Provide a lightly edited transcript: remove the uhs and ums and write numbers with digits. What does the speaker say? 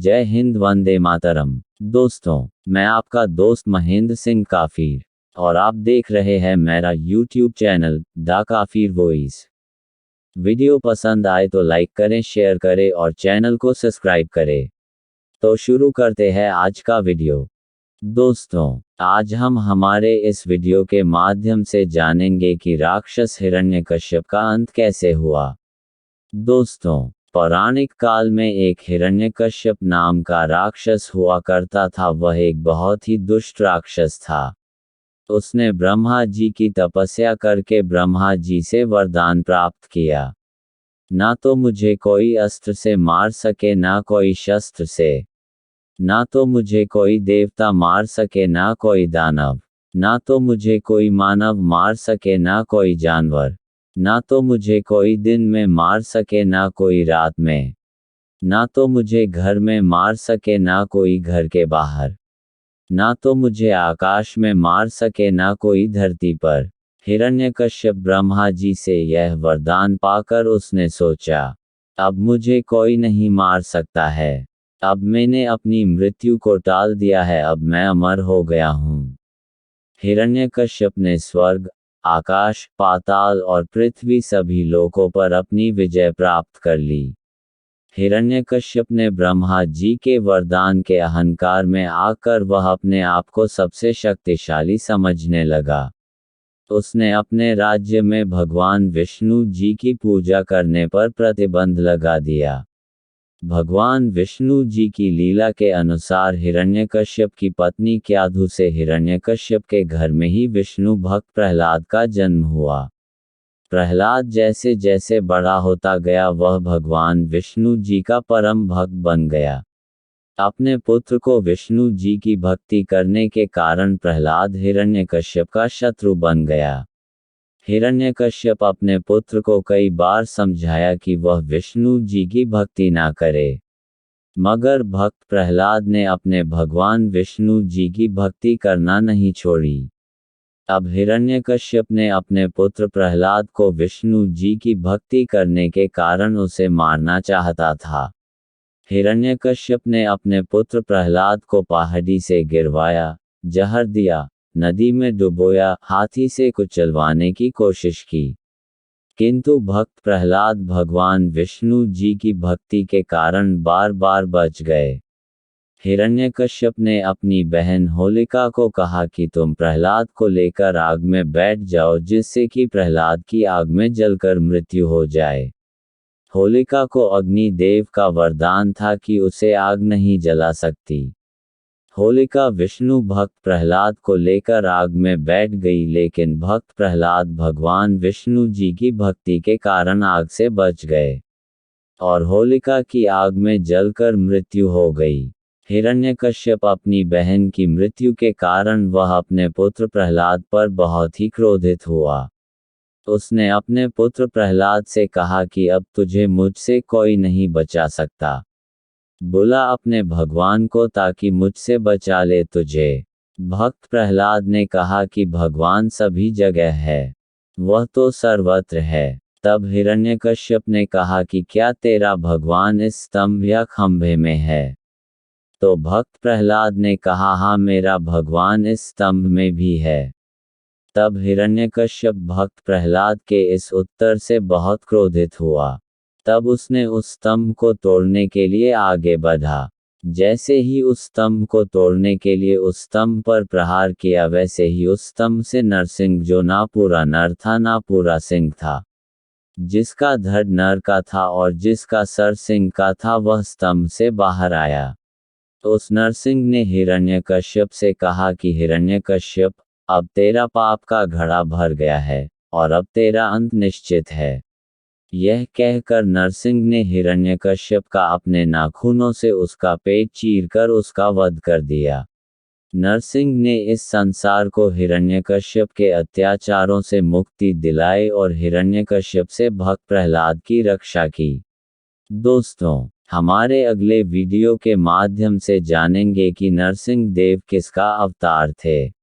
जय हिंद, वंदे मातरम। दोस्तों, मैं आपका दोस्त महेंद्र सिंह काफिर और आप देख रहे हैं मेरा यूट्यूब चैनल द काफिर वॉइस। वीडियो पसंद आए तो लाइक करें, शेयर करें और चैनल को सब्सक्राइब करें। तो शुरू करते हैं आज का वीडियो। दोस्तों, आज हम हमारे इस वीडियो के माध्यम से जानेंगे कि राक्षस हिरण्यकश्यप का अंत कैसे हुआ। दोस्तों, पौराणिक काल में एक हिरण्यकश्यप नाम का राक्षस हुआ करता था। वह एक बहुत ही दुष्ट राक्षस था। उसने ब्रह्मा जी की तपस्या करके ब्रह्मा जी से वरदान प्राप्त किया, ना तो मुझे कोई अस्त्र से मार सके, ना कोई शस्त्र से, ना तो मुझे कोई देवता मार सके, ना कोई दानव, ना तो मुझे कोई मानव मार सके, ना कोई जानवर, ना तो मुझे कोई दिन में मार सके, ना कोई रात में, ना तो मुझे घर में मार सके, ना कोई घर के बाहर, ना तो मुझे आकाश में मार सके, ना कोई धरती पर। हिरण्यकश्यप ब्रह्मा जी से यह वरदान पाकर उसने सोचा, अब मुझे कोई नहीं मार सकता है। अब मैंने अपनी मृत्यु को टाल दिया है, अब मैं अमर हो गया हूँ। हिरण्यकश्यप ने स्वर्ग, आकाश, पाताल और पृथ्वी सभी लोकों पर अपनी विजय प्राप्त कर ली। हिरण्यकश्यप ने ब्रह्मा जी के वरदान के अहंकार में आकर वह अपने आप को सबसे शक्तिशाली समझने लगा। उसने अपने राज्य में भगवान विष्णु जी की पूजा करने पर प्रतिबंध लगा दिया। भगवान विष्णु जी की लीला के अनुसार हिरण्यकश्यप की पत्नी क्याधु से हिरण्यकश्यप के घर में ही विष्णु भक्त प्रहलाद का जन्म हुआ। प्रहलाद जैसे जैसे बड़ा होता गया वह भगवान विष्णु जी का परम भक्त बन गया। अपने पुत्र को विष्णु जी की भक्ति करने के कारण प्रहलाद हिरण्यकश्यप का शत्रु बन गया। हिरण्यकश्यप अपने पुत्र को कई बार समझाया कि वह विष्णु जी की भक्ति ना करे, मगर भक्त प्रहलाद ने अपने भगवान विष्णु जी की भक्ति करना नहीं छोड़ी। अब हिरण्यकश्यप ने अपने पुत्र प्रहलाद को विष्णु जी की भक्ति करने के कारण उसे मारना चाहता था। हिरण्यकश्यप ने अपने पुत्र प्रहलाद को पहाड़ी से गिरवाया, जहर दिया, नदी में डुबोया, हाथी से कुचलवाने की कोशिश की, किंतु भक्त प्रहलाद भगवान विष्णु जी की भक्ति के कारण बार बार बच गए। हिरण्यकश्यप ने अपनी बहन होलिका को कहा कि तुम प्रहलाद को लेकर आग में बैठ जाओ, जिससे कि प्रहलाद की आग में जलकर मृत्यु हो जाए। होलिका को अग्नि देव का वरदान था कि उसे आग नहीं जला सकती। होलिका विष्णु भक्त प्रहलाद को लेकर आग में बैठ गई, लेकिन भक्त प्रहलाद भगवान विष्णु जी की भक्ति के कारण आग से बच गए और होलिका की आग में जलकर मृत्यु हो गई। हिरण्यकश्यप अपनी बहन की मृत्यु के कारण वह अपने पुत्र प्रहलाद पर बहुत ही क्रोधित हुआ। उसने अपने पुत्र प्रहलाद से कहा कि अब तुझे मुझसे कोई नहीं बचा सकता। बुला अपने भगवान को ताकि मुझसे बचा ले तुझे। भक्त प्रहलाद ने कहा कि भगवान सभी जगह है, वह तो सर्वत्र है। तब हिरण्यकश्यप ने कहा कि क्या तेरा भगवान इस स्तंभ या खंभे में है? तो भक्त प्रहलाद ने कहा, हाँ, मेरा भगवान इस स्तंभ में भी है। तब हिरण्यकश्यप भक्त प्रहलाद के इस उत्तर से बहुत क्रोधित हुआ। तब उसने उस स्तंभ को तोड़ने के लिए आगे बढ़ा। जैसे ही उस स्तंभ को तोड़ने के लिए उस स्तंभ पर प्रहार किया, वैसे ही उस स्तंभ से नरसिंह, जो ना पूरा नर था ना पूरा सिंह था, जिसका धड़ नर का था और जिसका सर सिंह का था, वह स्तंभ से बाहर आया। उस नरसिंह ने हिरण्यकश्यप से कहा कि हिरण्यकश्यप, अब तेरा पाप का घड़ा भर गया है और अब तेरा अंत निश्चित है। यह कहकर नरसिंह ने हिरण्यकश्यप का अपने नाखूनों से उसका पेट चीरकर उसका वध कर दिया। नरसिंह ने इस संसार को हिरण्यकश्यप के अत्याचारों से मुक्ति दिलाई और हिरण्यकश्यप से भक्त प्रहलाद की रक्षा की। दोस्तों, हमारे अगले वीडियो के माध्यम से जानेंगे कि नरसिंह देव किसका अवतार थे।